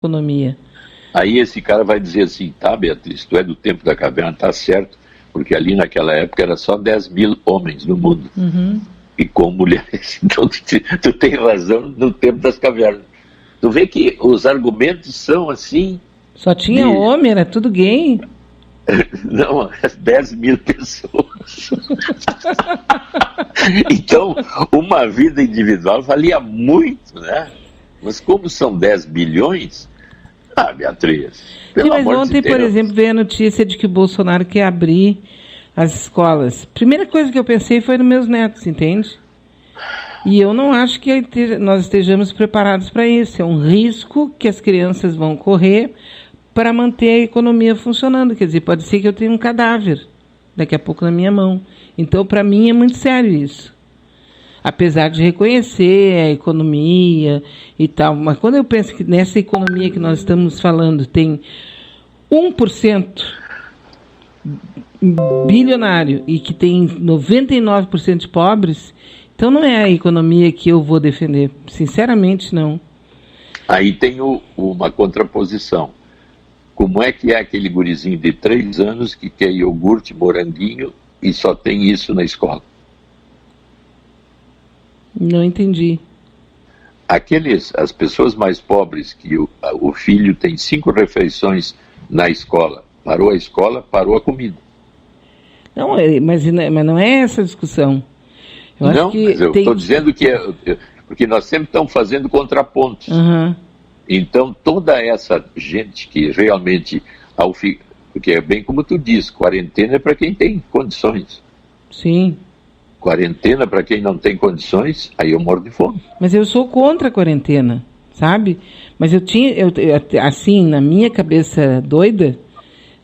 economia. Aí esse cara vai dizer assim, tá, Beatriz, tu é do tempo da caverna, tá certo, porque ali naquela época era só 10 mil homens no mundo, e com mulheres. Então tu tem razão no tempo das cavernas. Tu vê que os argumentos são assim... Só tinha homem, era tudo gay. Não, 10 mil pessoas. Então, uma vida individual valia muito, né? Mas como são 10 bilhões... Ah, Beatriz, pelo Sim, mas amor ontem, de Deus. por exemplo, veio a notícia de que o Bolsonaro quer abrir as escolas. Primeira coisa que eu pensei foi nos meus netos, entende? E eu não acho que nós estejamos preparados para isso. É um risco que as crianças vão correr para manter a economia funcionando. Quer dizer, pode ser que eu tenha um cadáver daqui a pouco na minha mão. Então, para mim, é muito sério isso. Apesar de reconhecer a economia e tal. Mas quando eu penso que nessa economia que nós estamos falando tem 1% bilionário e que tem 99% de pobres, então não é a economia que eu vou defender. Sinceramente, não. Aí tem uma contraposição. Como é que é aquele gurizinho de 3 anos que quer iogurte, moranguinho e só tem isso na escola? Não entendi. As pessoas mais pobres, que o filho tem 5 refeições na escola. Parou a escola, parou a comida. Não, mas não é essa a discussão. Mas eu estou dizendo que porque nós sempre estamos fazendo contrapontos. Então, toda essa gente que realmente, porque é bem como tu diz, quarentena é para quem tem condições. Sim. Quarentena para quem não tem condições, aí eu morro de fome. Mas eu sou contra a quarentena, sabe? Mas assim, na minha cabeça doida,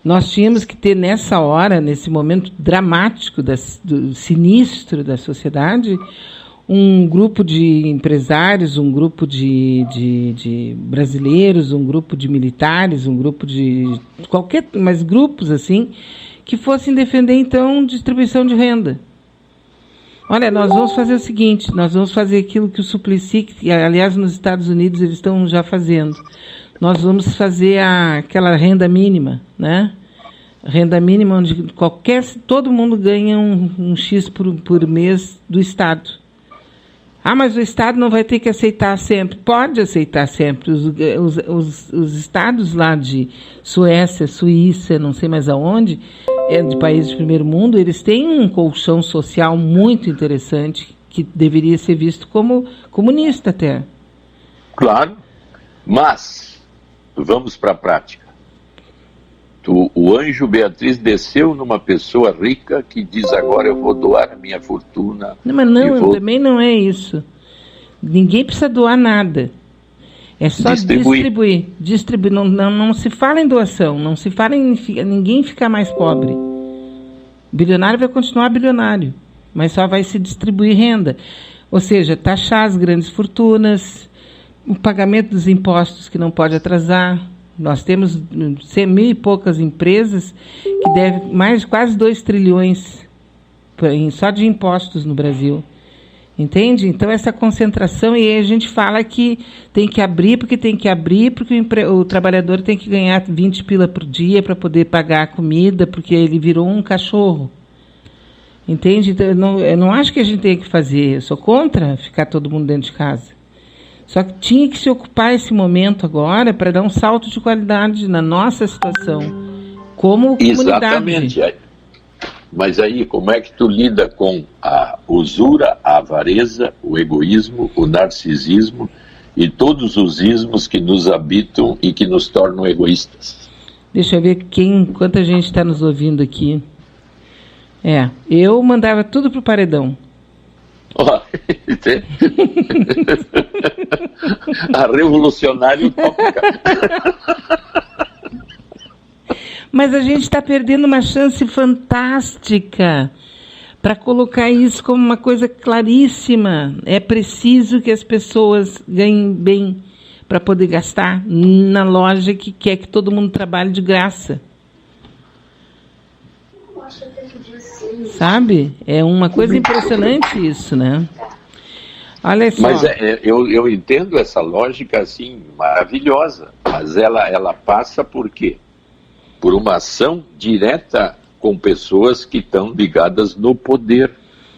nós tínhamos que ter nessa hora, nesse momento dramático, sinistro da sociedade, um grupo de empresários, um grupo de brasileiros, um grupo de militares, um grupo de mas grupos assim, que fossem defender então distribuição de renda. Olha, nós vamos fazer o seguinte, nós vamos fazer aquilo que o Suplicy, que aliás nos Estados Unidos eles estão já fazendo. Nós vamos fazer aquela renda mínima, né? Renda mínima onde todo mundo ganha um X por mês do Estado. Ah, mas o Estado não vai ter que aceitar sempre. Pode aceitar sempre. Os estados lá de Suécia, Suíça, não sei mais aonde, de países de primeiro mundo, eles têm um colchão social muito interessante que deveria ser visto como comunista até. Claro, mas vamos para a prática. O anjo Beatriz desceu numa pessoa rica que diz agora eu vou doar a minha fortuna. Não, mas não, também não é isso. Ninguém precisa doar nada. É só distribuir. Não se fala em doação, não se fala em ninguém ficar mais pobre. Bilionário vai continuar bilionário, mas só vai se distribuir renda. Ou seja, taxar as grandes fortunas, o pagamento dos impostos que não pode atrasar. Nós temos 100 mil e poucas empresas que devem quase 2 trilhões só de impostos no Brasil. Entende? Então, essa concentração, e aí a gente fala que tem que abrir porque o trabalhador tem que ganhar 20 pila por dia para poder pagar a comida, porque ele virou um cachorro. Entende? Então, eu não acho que a gente tem que fazer, eu sou contra ficar todo mundo dentro de casa. Só que tinha que se ocupar esse momento agora para dar um salto de qualidade na nossa situação, como comunidade. Exatamente. Mas aí, como é que tu lida com a usura, a avareza, o egoísmo, o narcisismo e todos os ismos que nos habitam e que nos tornam egoístas? Deixa eu ver quanta gente está nos ouvindo aqui. Eu mandava tudo pro paredão. A revolucionária utópica. Mas a gente está perdendo uma chance fantástica para colocar isso como uma coisa claríssima. É preciso que as pessoas ganhem bem para poder gastar na loja que quer que todo mundo trabalhe de graça. Sabe? É uma coisa impressionante isso, né? Olha só. Mas eu entendo essa lógica assim maravilhosa. Mas ela passa por quê? Por uma ação direta com pessoas que estão ligadas no poder,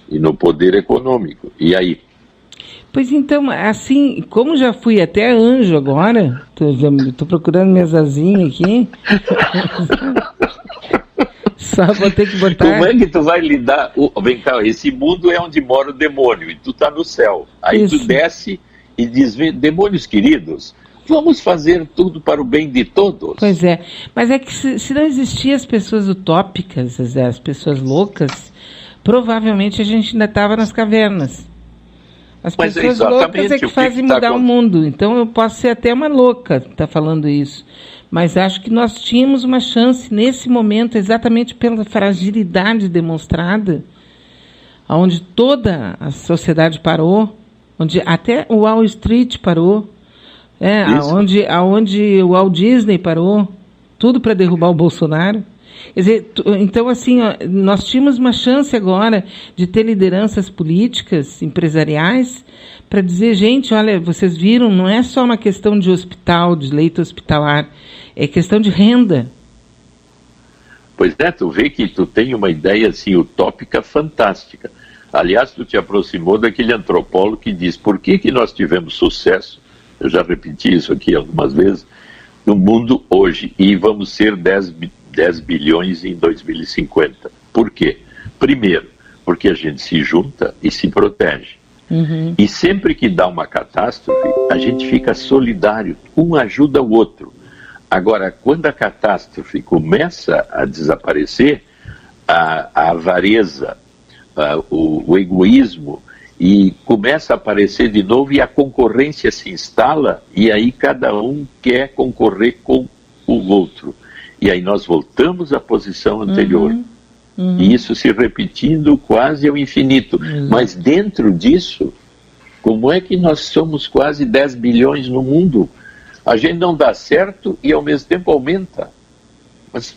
e no poder econômico. E aí? Pois então, assim, como já fui até anjo agora, tô procurando minhas asinhas aqui. Só vou ter que botar... Como é que tu vai lidar? Vem cá, esse mundo é onde mora o demônio, e tu tá no céu. Aí Isso. tu desce e diz, demônios queridos, vamos fazer tudo para o bem de todos. Pois é, mas é que se não existiam as pessoas utópicas, as pessoas loucas, provavelmente a gente ainda estava nas cavernas. As Mas pessoas loucas é que fazem mudar o mundo. Então eu posso ser até uma louca tá falando isso. Mas acho que nós tínhamos uma chance nesse momento, exatamente pela fragilidade demonstrada, onde toda a sociedade parou, onde até o Wall Street parou, aonde o Walt Disney parou, tudo para derrubar o Bolsonaro. Quer dizer, então, assim, nós tínhamos uma chance agora de ter lideranças políticas, empresariais, para dizer, gente, olha, vocês viram, não é só uma questão de hospital, de leito hospitalar, é questão de renda. Pois é, tu vê que tu tem uma ideia, assim, utópica fantástica. Aliás, tu te aproximou daquele antropólogo que diz, por que nós tivemos sucesso, eu já repeti isso aqui algumas vezes, no mundo hoje, e vamos ser 10 bilhões em 2050. Por quê? Primeiro, porque a gente se junta e se protege. Uhum. E sempre que dá uma catástrofe, a gente fica solidário, um ajuda o outro. Agora, quando a catástrofe começa a desaparecer, a avareza, o egoísmo, e começa a aparecer de novo e a concorrência se instala, e aí cada um quer concorrer com o outro. E aí nós voltamos à posição anterior. E isso se repetindo quase ao infinito. Mas dentro disso, como é que nós somos quase 10 bilhões no mundo? A gente não dá certo e ao mesmo tempo aumenta. Mas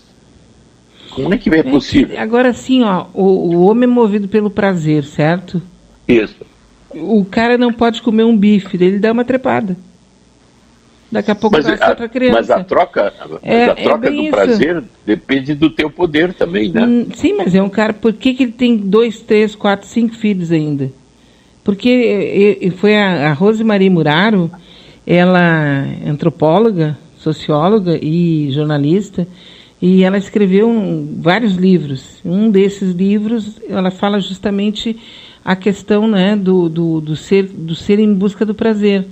como é que é possível? Agora sim, o homem é movido pelo prazer, certo? Isso. O cara não pode comer um bife, ele dá uma trepada. Daqui a pouco passa outra criança. Mas a troca do prazer depende do teu poder também, né? Sim, mas é um cara... Por que ele tem 2, 3, 4, 5 filhos ainda? Porque foi a Rosemarie Muraro, ela é antropóloga, socióloga e jornalista, e ela escreveu vários livros. Um desses livros, ela fala justamente a questão, né, do ser em busca do prazer.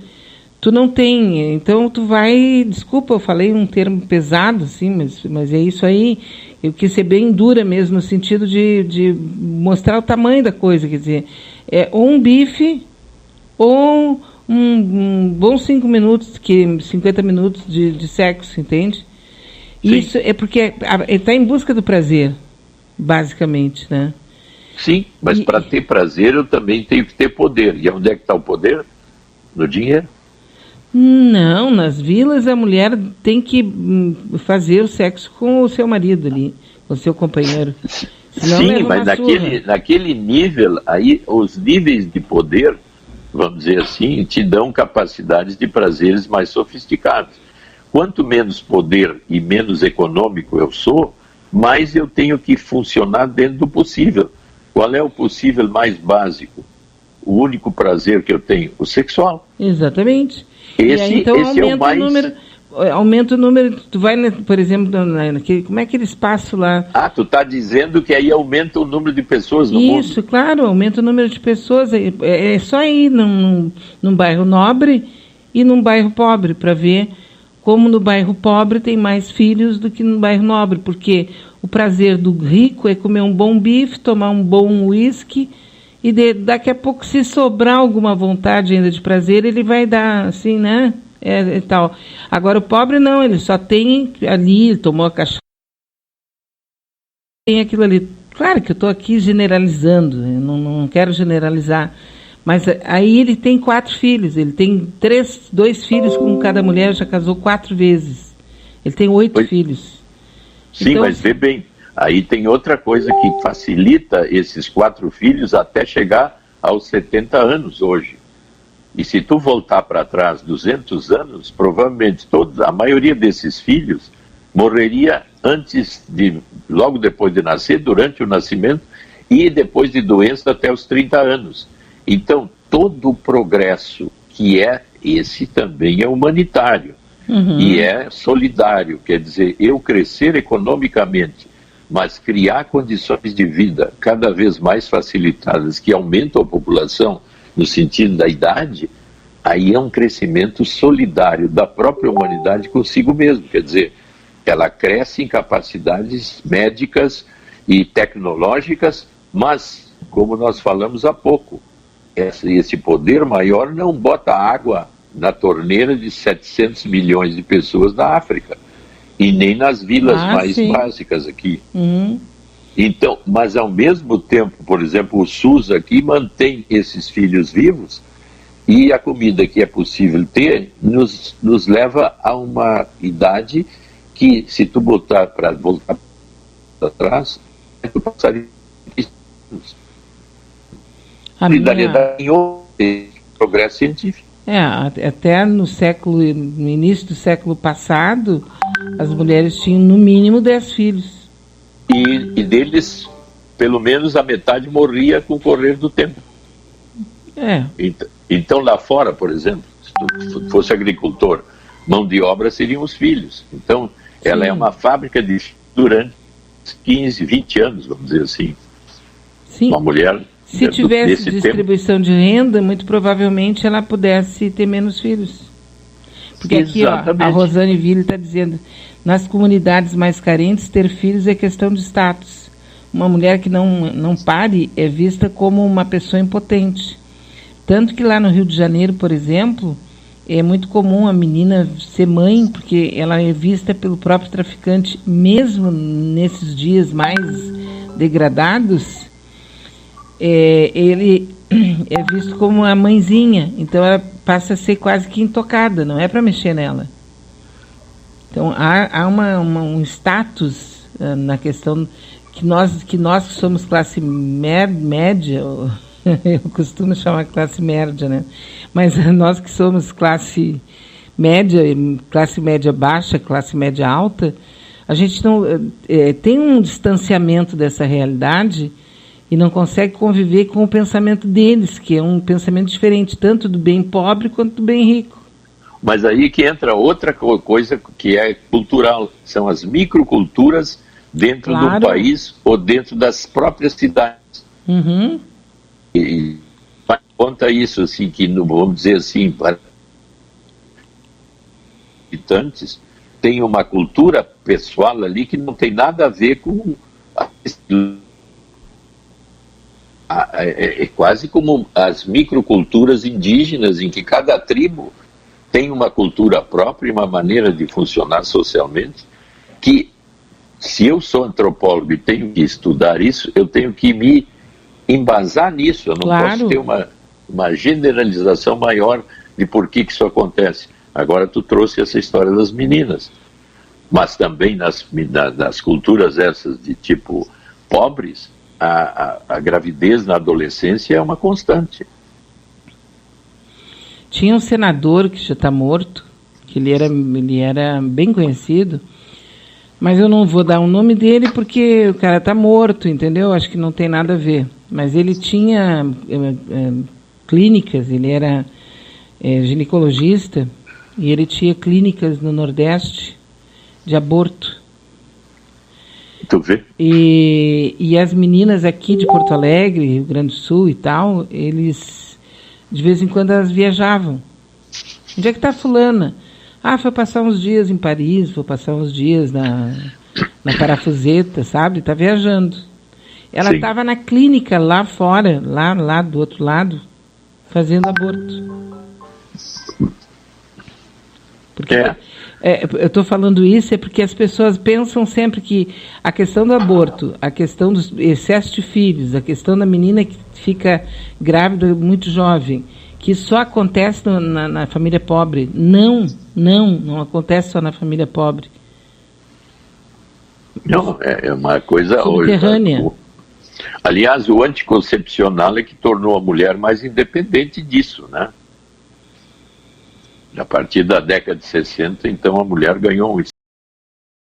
Tu não tem, então tu vai, desculpa, eu falei um termo pesado, assim, mas é isso aí, eu quis ser bem dura mesmo, no sentido de mostrar o tamanho da coisa, quer dizer, ou um bife, ou um bons 50 minutos de sexo, entende? Sim. Isso é porque ele está em busca do prazer, basicamente, né? Sim, mas para ter prazer eu também tenho que ter poder. E onde é que está o poder? No dinheiro. Não, nas vilas a mulher tem que fazer o sexo com o seu marido ali, com o seu companheiro. Senão sim, mas naquele nível, aí os níveis de poder, vamos dizer assim, te dão capacidades de prazeres mais sofisticados. Quanto menos poder e menos econômico eu sou, mais eu tenho que funcionar dentro do possível. Qual é o possível mais básico? O único prazer que eu tenho? O sexual. Exatamente. Esse aumenta é o mais... aumenta o número, tu vai, por exemplo, como é aquele espaço lá? Tu está dizendo que aí aumenta o número de pessoas no mundo? Isso, claro, aumenta o número de pessoas. É só ir num bairro nobre e num bairro pobre para ver como no bairro pobre tem mais filhos do que no bairro nobre, porque o prazer do rico é comer um bom bife, tomar um bom uísque, e daqui a pouco, se sobrar alguma vontade ainda de prazer, ele vai dar, assim, né? Tal. Agora, o pobre não, ele só tem ali, tomou a cachaça, tem aquilo ali. Claro que eu estou aqui generalizando, eu não quero generalizar, mas aí ele tem 4 filhos, ele tem 2 filhos com cada mulher, já casou 4 vezes. Ele tem 8 filhos. Sim, então, mas vê bem, aí tem outra coisa que facilita esses 4 filhos até chegar aos 70 anos hoje. E se tu voltar para trás 200 anos, provavelmente a maioria desses filhos morreria logo depois de nascer, durante o nascimento e depois de doença até os 30 anos. Então, todo o progresso que esse também é humanitário e é solidário, quer dizer, eu crescer economicamente, mas criar condições de vida cada vez mais facilitadas que aumentam a população no sentido da idade, aí é um crescimento solidário da própria humanidade consigo mesmo, quer dizer, ela cresce em capacidades médicas e tecnológicas, mas, como nós falamos há pouco, esse poder maior não bota água na torneira de 700 milhões de pessoas na África, e nem nas vilas mais básicas aqui. Então, mas ao mesmo tempo, por exemplo, o SUS aqui mantém esses filhos vivos, e a comida que é possível ter nos leva a uma idade que, se tu botar para voltar para trás, tu passaria solidariedade em outro progresso científico. Até no início do século passado, as mulheres tinham no mínimo 10 filhos. E deles, pelo menos a metade morria com o correr do tempo. Então lá fora, por exemplo, se tu fosse agricultor, mão de obra seriam os filhos. Então ela é uma fábrica durante 15, 20 anos, vamos dizer assim. Sim. Uma mulher... Se tivesse distribuição de renda, muito provavelmente ela pudesse ter menos filhos. Porque aqui, a Rosane Ville está dizendo, nas comunidades mais carentes, ter filhos é questão de status. Uma mulher que não pare é vista como uma pessoa impotente. Tanto que lá no Rio de Janeiro, por exemplo, é muito comum a menina ser mãe, porque ela é vista pelo próprio traficante, mesmo nesses dias mais degradados, ele é visto como a mãezinha, então ela passa a ser quase que intocada, não é para mexer nela. Então há um status na questão que nós que somos classe média, eu costumo chamar classe média, né? Mas nós que somos classe média baixa, classe média alta, a gente não tem um distanciamento dessa realidade e não consegue conviver com o pensamento deles, que é um pensamento diferente, tanto do bem pobre quanto do bem rico. Mas aí que entra outra coisa que é cultural, são as microculturas dentro do país ou dentro das próprias cidades. E conta isso, assim, que vamos dizer assim, para habitantes, tem uma cultura pessoal ali que não tem nada a ver com é quase como as microculturas indígenas, em que cada tribo tem uma cultura própria e uma maneira de funcionar socialmente, que, se eu sou antropólogo e tenho que estudar isso, eu tenho que me embasar nisso. Eu não posso ter uma generalização maior de por que isso acontece. Agora tu trouxe essa história das meninas, mas também nas culturas essas de tipo pobres, a gravidez na adolescência é uma constante. Tinha um senador que já está morto, que ele era bem conhecido, mas eu não vou dar o nome dele porque o cara está morto, entendeu? Acho que não tem nada a ver. Mas ele tinha clínicas, ele era ginecologista, e ele tinha clínicas no Nordeste de aborto. Tu vê? E as meninas aqui de Porto Alegre, Rio Grande do Sul e tal, eles, de vez em quando, elas viajavam. Onde é que está fulana? Foi passar uns dias em Paris, foi passar uns dias na Parafuseta, sabe? Está viajando. Ela estava na clínica lá fora, lá do outro lado, fazendo aborto. Porque eu estou falando isso porque as pessoas pensam sempre que a questão do aborto, a questão do excesso de filhos, a questão da menina que fica grávida muito jovem, que só acontece na família pobre. Não acontece só na família pobre. Não, é uma coisa... subterrânea. Aliás, o anticoncepcional é que tornou a mulher mais independente disso, né? A partir da década de 60, então, a mulher ganhou um